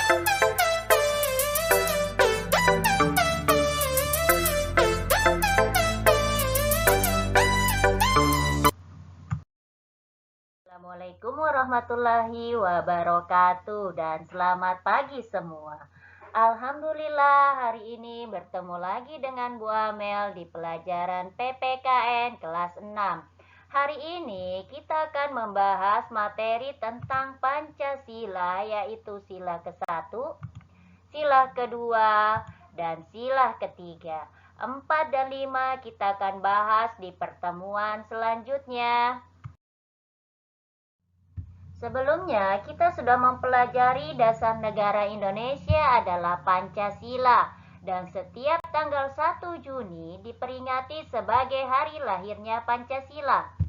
Assalamualaikum warahmatullahi wabarakatuh dan selamat pagi semua. Alhamdulillah hari ini bertemu lagi dengan Bu Amel di pelajaran PPKN kelas 6. Hari ini kita akan membahas materi tentang Pancasila, yaitu sila ke-1, sila kedua, dan sila ketiga. 4 dan 5 kita akan bahas di pertemuan selanjutnya. Sebelumnya, kita sudah mempelajari dasar negara Indonesia adalah Pancasila, dan setiap tanggal 1 Juni diperingati sebagai hari lahirnya Pancasila.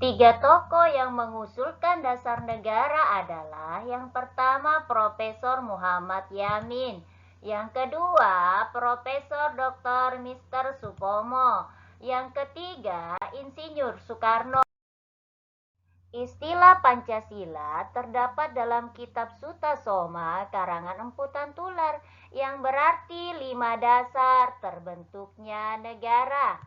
3 tokoh yang mengusulkan dasar negara adalah yang pertama Profesor Muhammad Yamin, yang kedua Profesor Dr. Mr. Supomo, yang ketiga Insinyur Soekarno. Istilah Pancasila terdapat dalam kitab Sutta Soma karangan Empu Tantular yang berarti 5 dasar terbentuknya negara.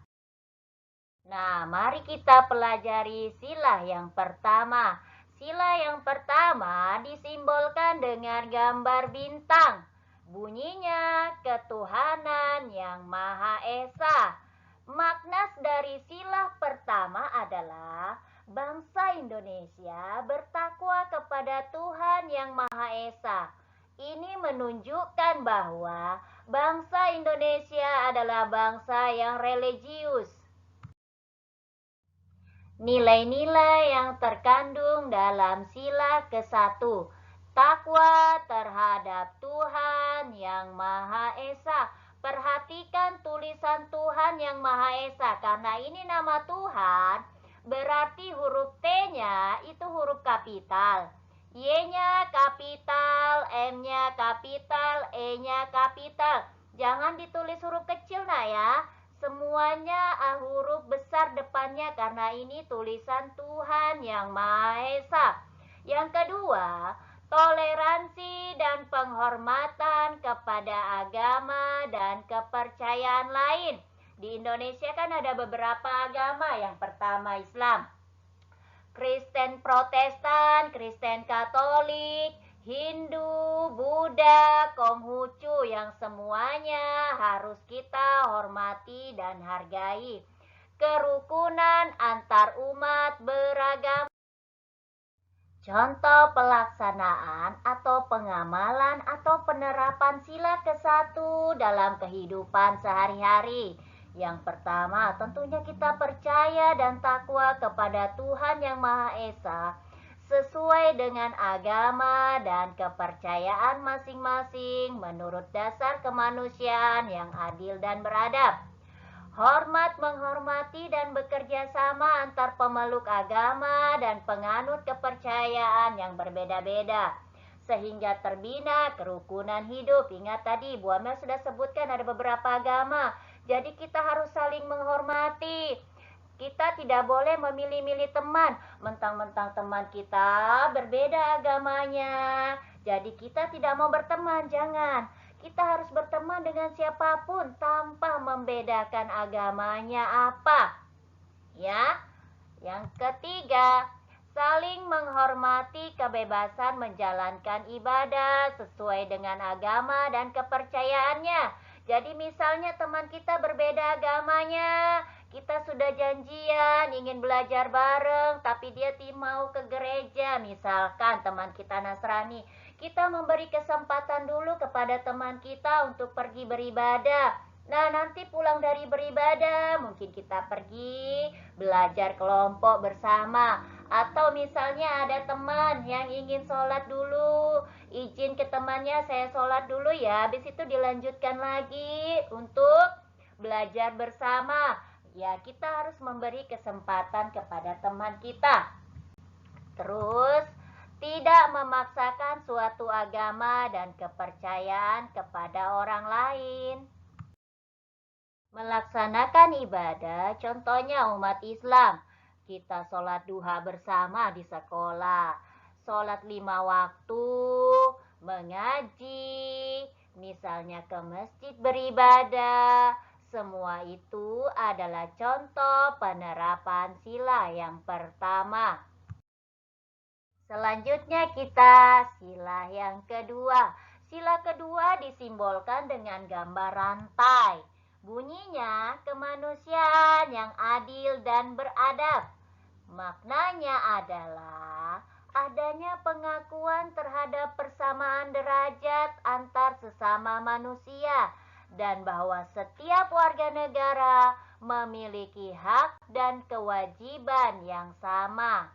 Nah, mari kita pelajari sila yang pertama. Sila yang pertama disimbolkan dengan gambar bintang. Bunyinya ketuhanan yang Maha Esa. Makna dari sila pertama adalah bangsa Indonesia bertakwa kepada Tuhan yang Maha Esa. Ini menunjukkan bahwa bangsa Indonesia adalah bangsa yang religius. Nilai-nilai yang terkandung dalam sila ke-1, takwa terhadap Tuhan yang Maha Esa. Perhatikan tulisan Tuhan yang Maha Esa, karena ini nama Tuhan, berarti huruf T-nya itu huruf kapital, Y-nya kapital, M-nya kapital, E-nya kapital. Jangan ditulis huruf kecil ya. Semuanya huruf besar depannya karena ini tulisan Tuhan yang Maha Esa. Yang kedua, toleransi dan penghormatan kepada agama dan kepercayaan lain. Di Indonesia kan ada beberapa agama. Yang pertama Islam, Kristen Protestan, Kristen Katolik, Hindu, Buddha, Konghucu, yang semuanya harus kita hormati dan hargai. Kerukunan antar umat beragama. Contoh pelaksanaan atau pengamalan atau penerapan sila ke-1 dalam kehidupan sehari-hari. Yang pertama, tentunya kita percaya dan takwa kepada Tuhan yang Maha Esa sesuai dengan agama dan kepercayaan masing-masing menurut dasar kemanusiaan yang adil dan beradab. Hormat menghormati dan bekerja sama antar pemeluk agama dan penganut kepercayaan yang berbeda-beda sehingga terbina kerukunan hidup. Ingat tadi Bu Amel sudah sebutkan ada beberapa agama, jadi kita harus saling menghormati. Kita tidak boleh memilih-milih teman, mentang-mentang teman kita berbeda agamanya, jadi kita tidak mau berteman. Jangan. Kita harus berteman dengan siapapun tanpa membedakan agamanya apa. Ya. Yang ketiga, saling menghormati kebebasan menjalankan ibadah sesuai dengan agama dan kepercayaannya. Jadi misalnya teman kita berbeda agamanya, kita sudah janjian ingin belajar bareng, tapi dia mau ke gereja, misalkan teman kita Nasrani. Kita memberi kesempatan dulu kepada teman kita untuk pergi beribadah. Nah, nanti pulang dari beribadah, mungkin kita pergi belajar kelompok bersama. Atau misalnya ada teman yang ingin sholat dulu, izin ke temannya, saya sholat dulu ya, habis itu dilanjutkan lagi untuk belajar bersama. Ya, kita harus memberi kesempatan kepada teman kita. Terus, tidak memaksakan suatu agama dan kepercayaan kepada orang lain. Melaksanakan ibadah, contohnya umat Islam, kita sholat duha bersama di sekolah, sholat 5 waktu, mengaji, misalnya ke masjid beribadah. Semua itu adalah contoh penerapan sila yang pertama. Selanjutnya kita sila yang kedua. Sila kedua disimbolkan dengan gambar rantai. Bunyinya kemanusiaan yang adil dan beradab. Maknanya adalah adanya pengakuan terhadap persamaan derajat antar sesama manusia dan bahwa setiap warga negara memiliki hak dan kewajiban yang sama.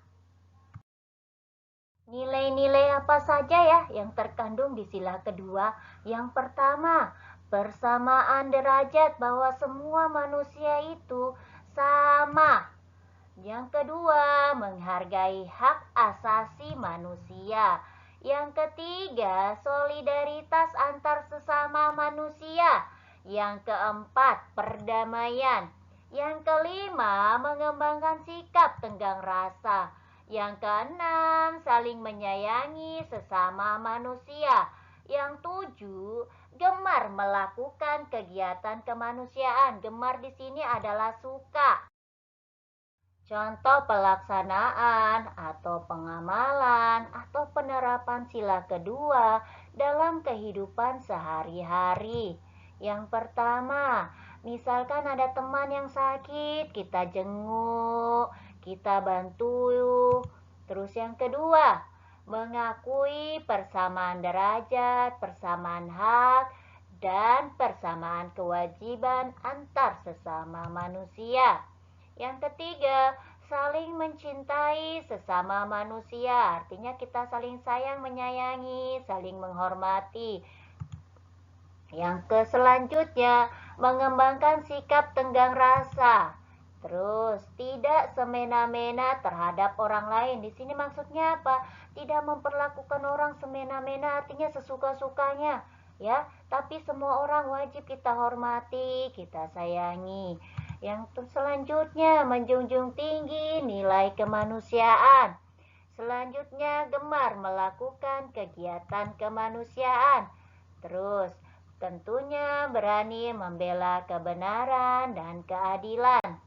Nilai-nilai apa saja ya yang terkandung di sila kedua? Yang pertama, persamaan derajat, bahwa semua manusia itu sama. Yang kedua, menghargai hak asasi manusia. Yang ketiga, solidaritas antar sesama manusia. Yang keempat, perdamaian. Yang kelima, mengembangkan sikap tenggang rasa. Yang keenam, saling menyayangi sesama manusia. Yang tujuh, gemar melakukan kegiatan kemanusiaan. Gemar di sini adalah suka. Contoh pelaksanaan atau pengamalan atau penerapan sila kedua dalam kehidupan sehari-hari. Yang pertama, misalkan ada teman yang sakit, kita jenguk, kita bantu. Terus yang kedua, mengakui persamaan derajat, persamaan hak, dan persamaan kewajiban antar sesama manusia. Yang ketiga, saling mencintai sesama manusia. Artinya kita saling sayang, menyayangi, saling menghormati. Yang selanjutnya, mengembangkan sikap tenggang rasa. Terus, tidak semena-mena terhadap orang lain. Di sini maksudnya apa? Tidak memperlakukan orang semena-mena, artinya sesuka-sukanya, ya. Tapi semua orang wajib kita hormati, kita sayangi. Yang selanjutnya, menjunjung tinggi nilai kemanusiaan. Selanjutnya, gemar melakukan kegiatan kemanusiaan. Terus, tentunya berani membela kebenaran dan keadilan.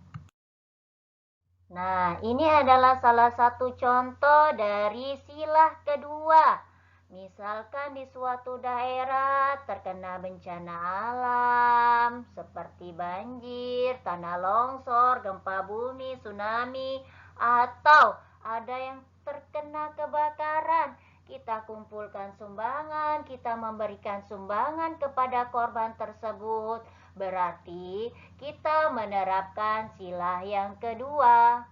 Nah, ini adalah salah satu contoh dari sila kedua. Misalkan di suatu daerah terkena bencana alam seperti banjir, tanah longsor, gempa bumi, tsunami, atau ada yang terkena kebakaran. Kita kumpulkan sumbangan, kita memberikan sumbangan kepada korban tersebut. Berarti kita menerapkan sila yang kedua.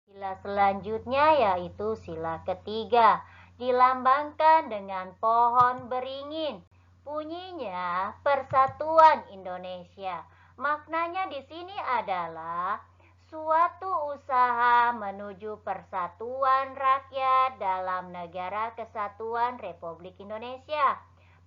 Sila selanjutnya yaitu sila ketiga, dilambangkan dengan pohon beringin. Bunyinya Persatuan Indonesia. Maknanya di sini adalah suatu usaha menuju persatuan rakyat dalam negara kesatuan Republik Indonesia.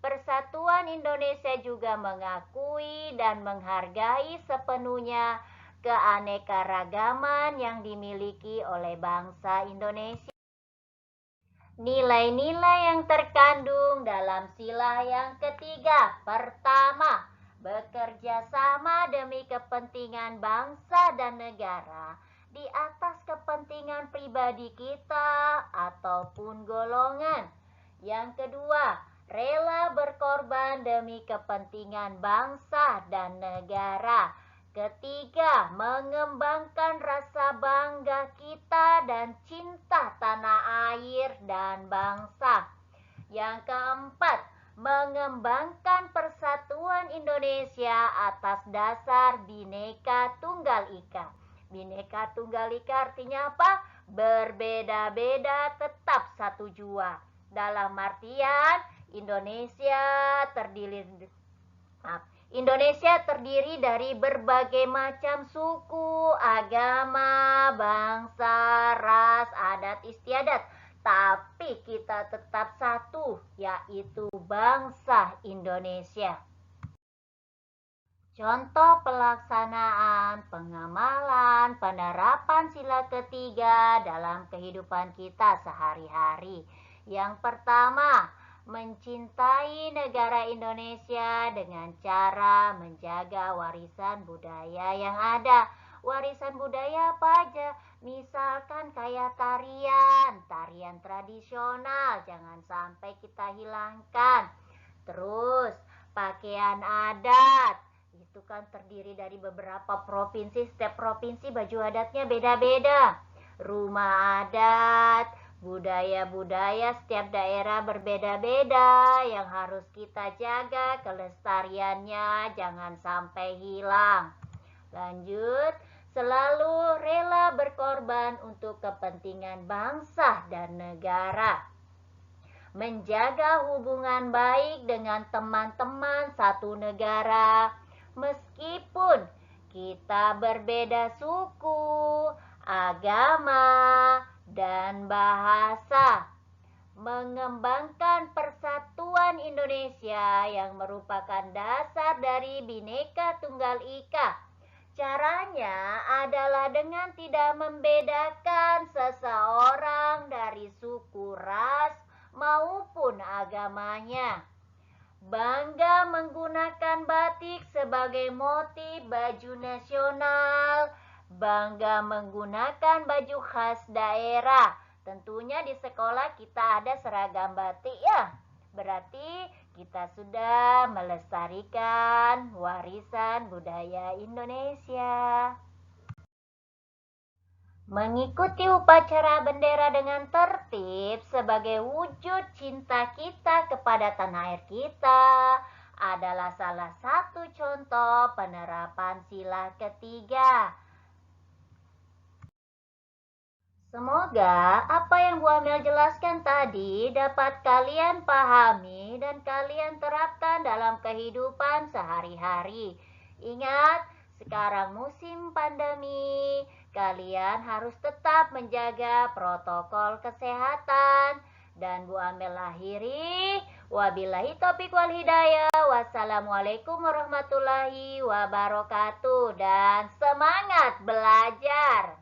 Persatuan Indonesia juga mengakui dan menghargai sepenuhnya keanekaragaman yang dimiliki oleh bangsa Indonesia. Nilai-nilai yang terkandung dalam sila yang ketiga. Pertama, bekerja sama demi kepentingan bangsa dan negara di atas kepentingan pribadi kita ataupun golongan. Yang kedua, rela berkorban demi kepentingan bangsa dan negara. Ketiga, mengembangkan rasa bangga kita dan cinta tanah air dan bangsa. Yang keempat, mengembangkan persatuan Indonesia atas dasar Bhinneka Tunggal Ika. Bhinneka Tunggal Ika artinya apa? Berbeda-beda tetap satu jua. Dalam artian Indonesia terdiri dari berbagai macam suku, agama, bangsa, ras, adat istiadat. Tapi kita tetap satu, yaitu bangsa Indonesia. Contoh pelaksanaan, pengamalan, penerapan sila ketiga dalam kehidupan kita sehari-hari. Yang pertama, mencintai negara Indonesia dengan cara menjaga warisan budaya yang ada. Warisan budaya apa aja? Misalkan kayak tarian tradisional, jangan sampai kita hilangkan. Terus, pakaian adat itu kan terdiri dari beberapa provinsi, setiap provinsi baju adatnya beda-beda. Rumah adat, budaya-budaya setiap daerah berbeda-beda yang harus kita jaga kelestariannya jangan sampai hilang. Lanjut, selalu rela berkorban untuk kepentingan bangsa dan negara. Menjaga hubungan baik dengan teman-teman satu negara, meskipun kita berbeda suku, agama, dan bahasa. Mengembangkan persatuan Indonesia yang merupakan dasar dari Bhinneka Tunggal Ika. Caranya adalah dengan tidak membedakan seseorang dari suku, ras, maupun agamanya. Bangga menggunakan batik sebagai motif baju nasional. Bangga menggunakan baju khas daerah. Tentunya di sekolah kita ada seragam batik ya. Berarti kita sudah melestarikan warisan budaya Indonesia. Mengikuti upacara bendera dengan tertib sebagai wujud cinta kita kepada tanah air kita adalah salah satu contoh penerapan sila ketiga. Semoga apa yang Bu Amel jelaskan tadi dapat kalian pahami dan kalian terapkan dalam kehidupan sehari-hari. Ingat, sekarang musim pandemi, kalian harus tetap menjaga protokol kesehatan. Dan Bu Amel akhiri, wabillahi taufiq wal hidayah. Wassalamualaikum warahmatullahi wabarakatuh. Dan semangat belajar.